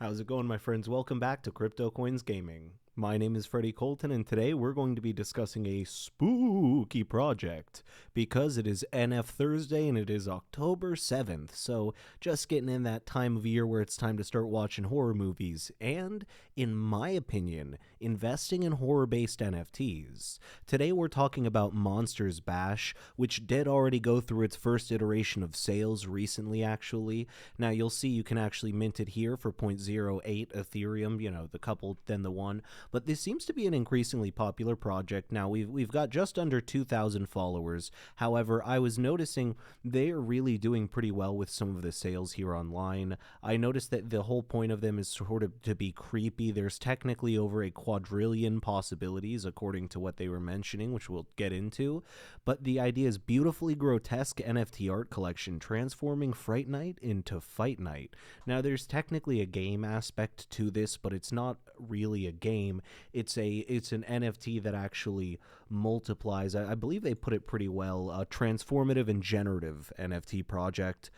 How's it going, my friends? Welcome back to CryptoCoins Gaming. My name is Freddie Colton, and today we're going to be discussing a spooky project because it is NF Thursday and it is October 7th. So, just getting in that time of year where it's time to start watching horror movies and, in my opinion, investing in horror-based NFTs. Today we're talking about Monsters Bash, which did already go through its first iteration of sales recently, actually. Now, you'll see you can actually mint it here for 0.08 Ethereum, the couple, then the one. But this seems to be an increasingly popular project. Now, we've got just under 2,000 followers. However, I was noticing they are really doing pretty well with some of the sales here online. I noticed that the whole point of them is sort of to be creepy. There's technically over a quadrillion possibilities, according to what they were mentioning, which we'll get into. But the idea is beautifully grotesque NFT art collection, transforming Fright Night into Fight Night. Now, there's technically a game aspect to this, but it's not really a game. It's an NFT that actually multiplies. I believe they put it pretty well. Transformative and generative NFT project,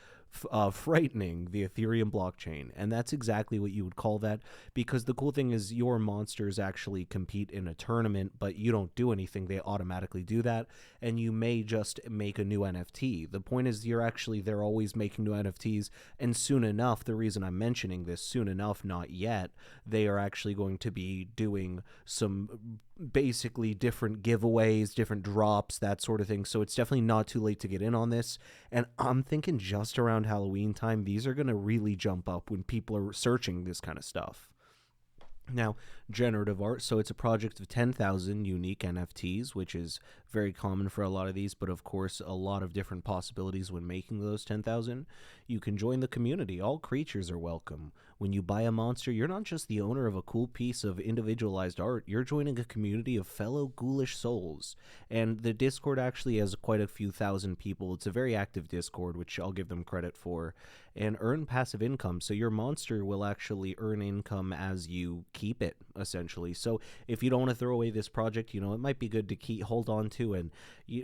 frightening the Ethereum blockchain. And that's exactly what you would call that, because the cool thing is your monsters actually compete in a tournament, but you don't do anything. They automatically do that, and you may just make a new NFT. The point is they're always making new NFTs, and soon enough, the reason I'm mentioning this, soon enough, not yet, they are actually going to be doing some basically different giveaways, different drops, that sort of thing. So it's definitely not too late to get in on this. And I'm thinking just around Halloween time, these are going to really jump up when people are searching this kind of stuff. Now, Generative Art, so it's a project of 10,000 unique NFTs, which is very common for a lot of these, but of course, a lot of different possibilities when making those 10,000. You can join the community. All creatures are welcome. When you buy a monster, you're not just the owner of a cool piece of individualized art, you're joining a community of fellow ghoulish souls. And the Discord actually has quite a few thousand people. It's a very active Discord, which I'll give them credit for, and earn passive income. So your monster will actually earn income as you keep it, essentially. So if you don't want to throw away this project, it might be good to hold on to, and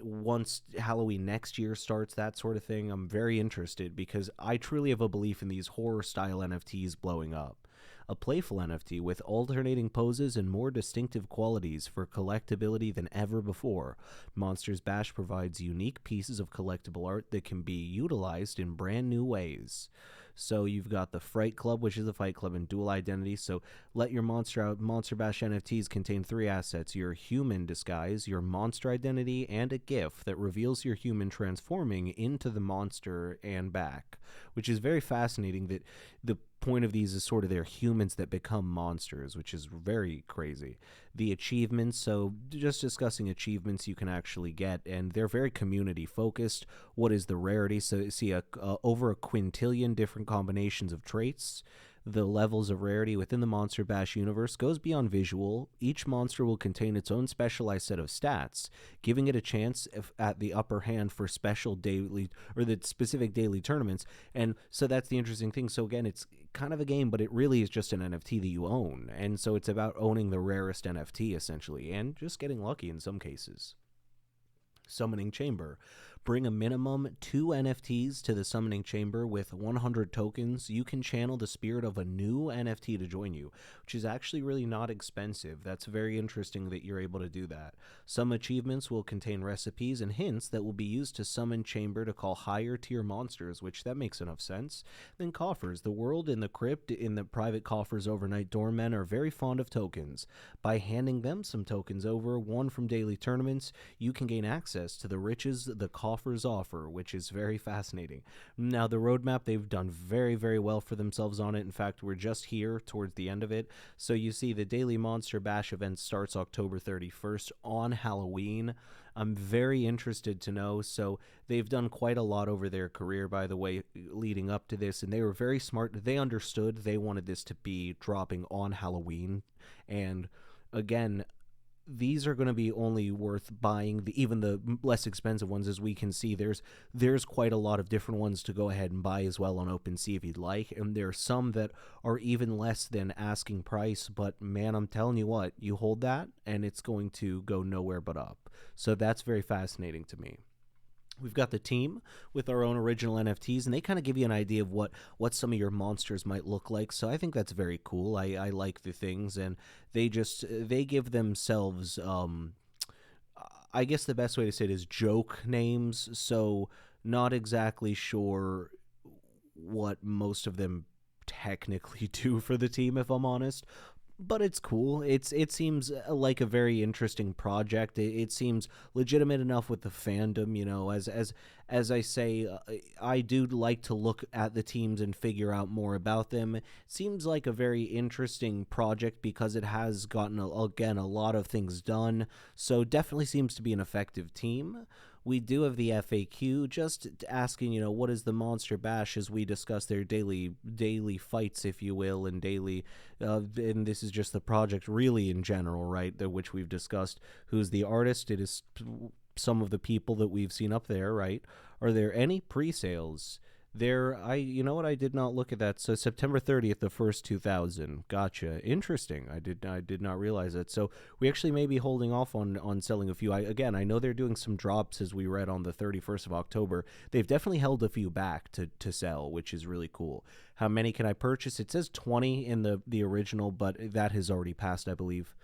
once Halloween next year starts, that sort of thing, I'm very interested, because I truly have a belief in these horror style NFTs blowing up. A playful NFT with alternating poses and more distinctive qualities for collectability than ever before, Monsters Bash provides unique pieces of collectible art that can be utilized in brand new ways. So you've got the Fright Club, which is a fight club, and dual identity. So let your monster out. Monster Bash NFTs contain 3 assets: your human disguise, your monster identity, and a GIF that reveals your human transforming into the monster and back, which is very fascinating that the point of these is sort of they're humans that become monsters, which is very crazy. The achievements, so just discussing achievements you can actually get, and they're very community focused. What is the rarity? So you see over a quintillion different combinations of traits. The levels of rarity within the Monster Bash universe goes beyond visual. Each monster will contain its own specialized set of stats, giving it a chance at the upper hand for special daily, or the specific daily tournaments. And so that's the interesting thing. So again, it's kind of a game, but it really is just an NFT that you own. And so it's about owning the rarest NFT, essentially, and just getting lucky in some cases. Summoning Chamber. Bring a minimum 2 NFTs to the Summoning Chamber with 100 tokens. You can channel the spirit of a new NFT to join you, which is actually really not expensive. That's very interesting that you're able to do that. Some achievements will contain recipes and hints that will be used to summon Chamber to call higher tier monsters, which that makes enough sense. Then coffers. The world in the crypt in the private coffers overnight doormen are very fond of tokens. By handing them some tokens over, one from daily tournaments, you can gain access to the riches the coffers offer, which is very fascinating. Now, the roadmap, they've done very, very well for themselves on it. In fact, we're just here towards the end of it. So you see the daily Monster Bash event starts October 31st on Halloween. I'm very interested to know. So they've done quite a lot over their career, by the way, leading up to this, and they were very smart. They understood they wanted this to be dropping on Halloween. And again, these are going to be only worth buying. Even the less expensive ones, as we can see, there's quite a lot of different ones to go ahead and buy as well on OpenSea if you'd like, and there are some that are even less than asking price, but man, I'm telling you what, you hold that and it's going to go nowhere but up. So that's very fascinating to me. We've got the team with our own original NFTs, and they kind of give you an idea of what some of your monsters might look like. So I think that's very cool. I like the things, and they give themselves. I guess the best way to say it is joke names. So not exactly sure what most of them technically do for the team, if I'm honest, but it's cool. It seems like a very interesting project. It seems legitimate enough with the fandom, as I say, I do like to look at the teams and figure out more about them. It seems like a very interesting project because it has gotten again a lot of things done. So definitely seems to be an effective team. We do have the FAQ just asking, what is the Monster Bash as we discuss their daily fights, if you will, and daily, and this is just the project really in general, right, which we've discussed. Who's the artist? It is some of the people that we've seen up there, right? Are there any pre-sales? You know what, I did not look at that. So September 30th, the first 2,000. Gotcha. Interesting. I did not realize it. So we actually may be holding off on selling a few. I know they're doing some drops, as we read on the 31st of October. They've definitely held a few back to sell, which is really cool. How many can I purchase? It says 20 in the original, but that has already passed, I believe.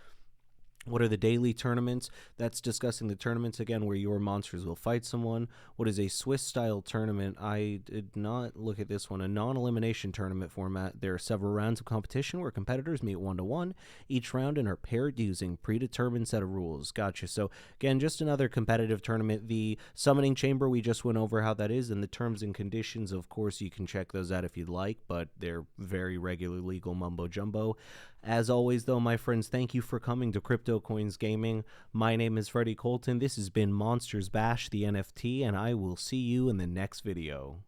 What are the daily tournaments? That's discussing the tournaments again where your monsters will fight someone. What is a Swiss-style tournament? I did not look at this one. A non-elimination tournament format. There are several rounds of competition where competitors meet 1-to-1 each round and are paired using predetermined set of rules. Gotcha. So again, just another competitive tournament. The summoning chamber, we just went over how that is, and the terms and conditions, of course, you can check those out if you'd like, but they're very regular legal mumbo-jumbo. As always, though, my friends, thank you for coming to CryptoCoins Gaming. My name is Freddie Colton. This has been Monsters Bash, the NFT, and I will see you in the next video.